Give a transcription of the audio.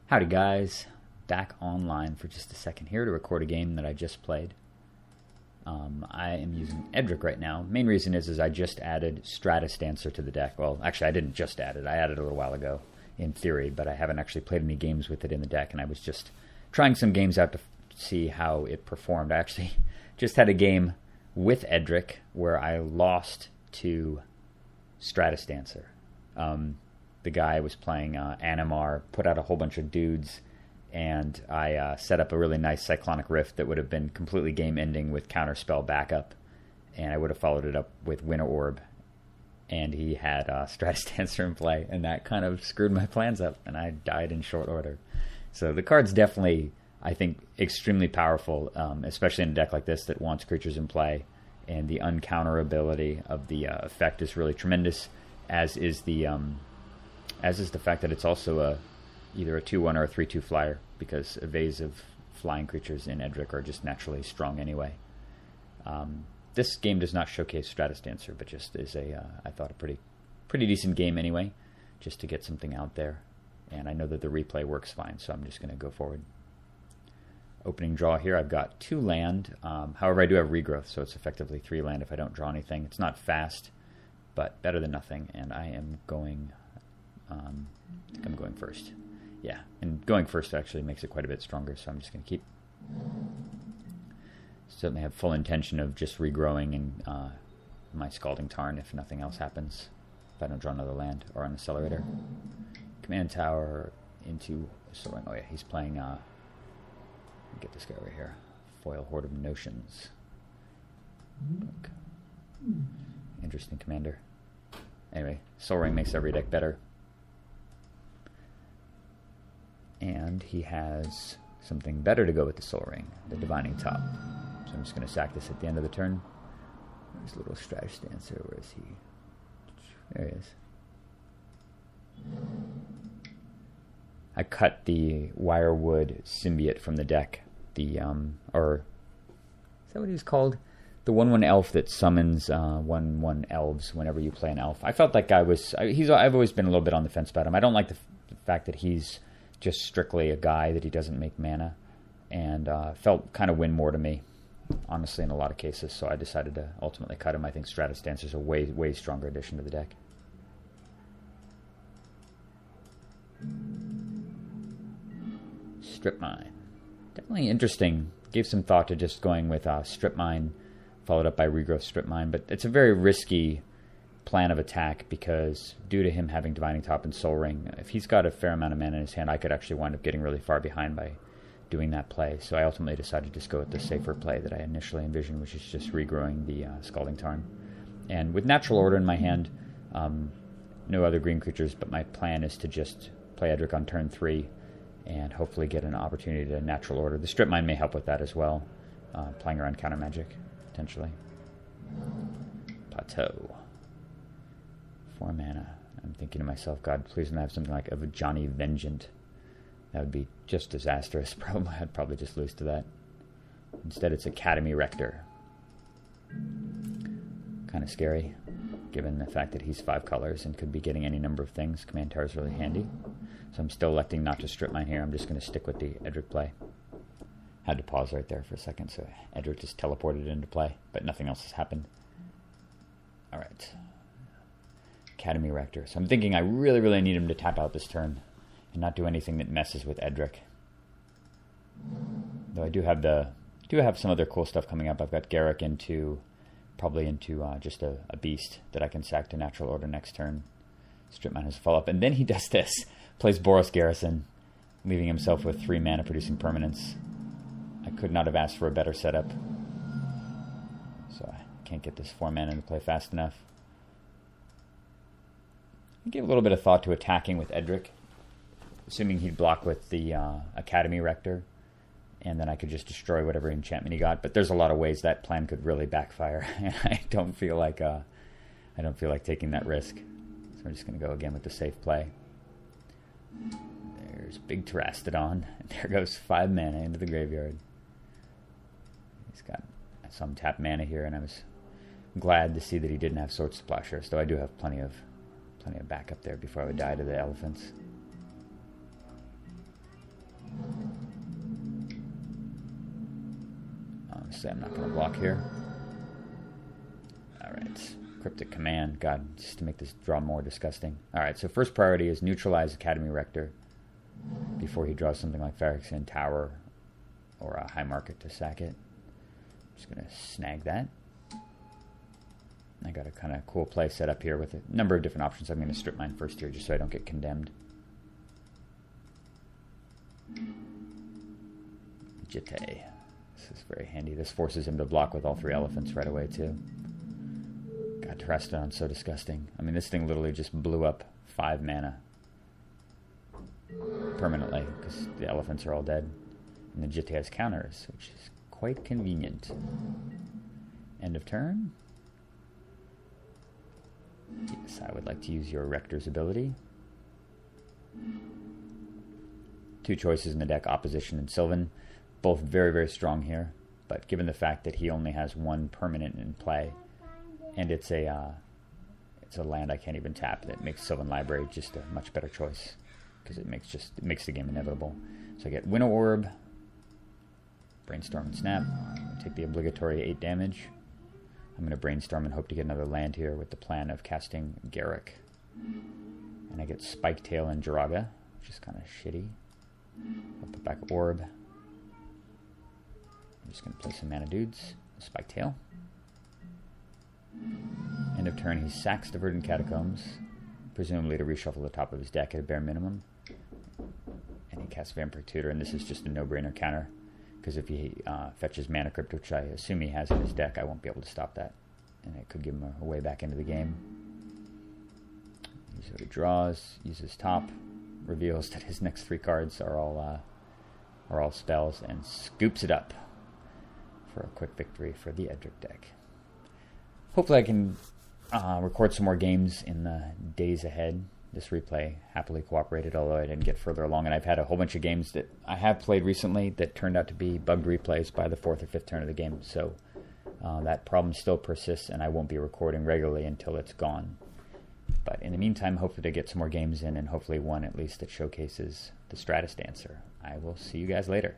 Howdy guys, back online for just a second here to record a game that I just played. I am using Edric right now. Main reason is I just added Stratus Dancer to the deck. Well, actually I didn't just add it, I added it a little while ago in theory, but I haven't actually played any games with it in the deck, and I was just trying some games out to see how it performed. I actually just had a game with Edric where I lost to Stratus Dancer. The guy was playing Animar, put out a whole bunch of dudes, and I set up a really nice Cyclonic Rift that would have been completely game-ending with Counterspell backup, and I would have followed it up with Winter Orb, and he had Stratus Dancer in play, and that kind of screwed my plans up, and I died in short order. So the card's definitely, I think, extremely powerful, especially in a deck like this that wants creatures in play, and the uncounterability of the effect is really tremendous, as is the fact that it's also either a 2/1 or a 3/2 flyer, because evasive flying creatures in Edric are just naturally strong anyway. This game does not showcase Stratus Dancer, but just is I thought a pretty decent game anyway, just to get something out there. And I know that the replay works fine, so I'm just going to go forward. Opening draw here, I've got 2 land. However, I do have regrowth, so it's effectively 3 land if I don't draw anything. It's not fast, but better than nothing, and I am going... I think I'm going first. Yeah, and going first actually makes it quite a bit stronger, so I'm just going to keep. Certainly have full intention of just regrowing in my Scalding Tarn if nothing else happens, if I don't draw another land or an Accelerator. Command Tower into Soaring. Oh yeah, he's playing, get this guy over here. Foil Horde of Notions. Okay. Interesting commander. Anyway, Soul Ring makes every deck better. And he has something better to go with the Soul Ring, the Divining Top. So I'm just going to sack this at the end of the turn. Where's little Stratus Dancer? Where is he? There he is. I cut the Wirewood Symbiote from the deck. The, or... Is that what he's called? The 1/1 elf that summons 1/1 elves whenever you play an elf. I felt that guy was... I've always been a little bit on the fence about him. I don't like the fact that he's just strictly a guy, that he doesn't make mana, and felt kind of win more to me, honestly, in a lot of cases, so I decided to ultimately cut him. I think Stratus Dancer is a way stronger addition to the deck. Strip Mine. Definitely interesting. Gave some thought to just going with Strip Mine, followed up by Regrowth Strip Mine, but it's a very risky plan of attack, because due to him having Divining Top and Soul Ring, if he's got a fair amount of mana in his hand, I could actually wind up getting really far behind by doing that play. So I ultimately decided to just go with the safer play that I initially envisioned, which is just regrowing the Scalding Tarn. And with Natural Order in my hand, no other green creatures, but my plan is to just play Edric on turn 3 and hopefully get an opportunity to Natural Order. The Strip Mine may help with that as well, playing around counter magic, potentially. Plateau. 4 mana. I'm thinking to myself, God, please don't have something like a Johnny Vengeant. That would be just disastrous. I'd probably just lose to that. Instead, it's Academy Rector. Kind of scary, given the fact that he's 5 colors and could be getting any number of things. Command Tower is really handy. So I'm still electing not to Strip Mine here. I'm just going to stick with the Edric play. Had to pause right there for a second, so Edric just teleported into play, but nothing else has happened. All right. Academy Rector. So I'm thinking I really need him to tap out this turn and not do anything that messes with Edric. Though I do have some other cool stuff coming up. I've got Garruk probably into just a beast that I can sack to Natural Order next turn. Strip Mine has a follow-up, and then he does this. Plays Boros Garrison, leaving himself with 3 mana producing permanents. I could not have asked for a better setup. So I can't get this 4 mana into play fast enough. I gave a little bit of thought to attacking with Edric, assuming he'd block with the Academy Rector, and then I could just destroy whatever enchantment he got. But there's a lot of ways that plan could really backfire, and I don't feel like taking that risk. So I'm just going to go again with the safe play. There's Big Terastodon, and there goes 5 mana into the graveyard. He's got some tap mana here, and I was glad to see that he didn't have Sword Splashers, though I do have plenty of backup there before I would die to the elephants. Obviously, I'm not going to block here. Alright. Cryptic Command. God, just to make this draw more disgusting. Alright, so first priority is neutralize Academy Rector before he draws something like Phyrexian Tower or a High Market to sack it. I'm just going to snag that. I got a kind of cool play set up here with a number of different options. I'm going to strip mine first here just so I don't get condemned. Jitte. This is very handy. This forces him to block with all 3 elephants right away too. God, Terrastodon's so disgusting. I mean, this thing literally just blew up 5 mana permanently because the elephants are all dead. And the Jitte has counters, which is quite convenient. End of turn. Yes, I would like to use your Rector's ability. 2 choices in the deck, Opposition and Sylvan. Both very, very strong here. But given the fact that he only has 1 permanent in play, and it's a land I can't even tap, that makes Sylvan Library just a much better choice. Because it makes the game inevitable. So I get Winnow Orb, Brainstorm and Snap. Take the obligatory 8 damage. I'm going to Brainstorm and hope to get another land here with the plan of casting Garruk. And I get Spike Tail and Jiraga, which is kind of shitty. I'll put back Orb. I'm just going to play some mana dudes. Spike Tail. End of turn, he sacks the Verdant Catacombs, presumably to reshuffle the top of his deck at a bare minimum. And he casts Vampire Tutor, and this is just a no-brainer counter. Because if he fetches Mana Crypt, which I assume he has in his deck, I won't be able to stop that. And it could give him a way back into the game. So he draws, uses top, reveals that his next 3 cards are all spells, and scoops it up for a quick victory for the Edric deck. Hopefully I can record some more games in the days ahead. This replay happily cooperated, although I didn't get further along, and I've had a whole bunch of games that I have played recently that turned out to be bugged replays by the 4th or 5th turn of the game, so that problem still persists, and I won't be recording regularly until it's gone. But in the meantime, hopefully to get some more games in, and hopefully one at least that showcases the Stratus Dancer. I will see you guys later.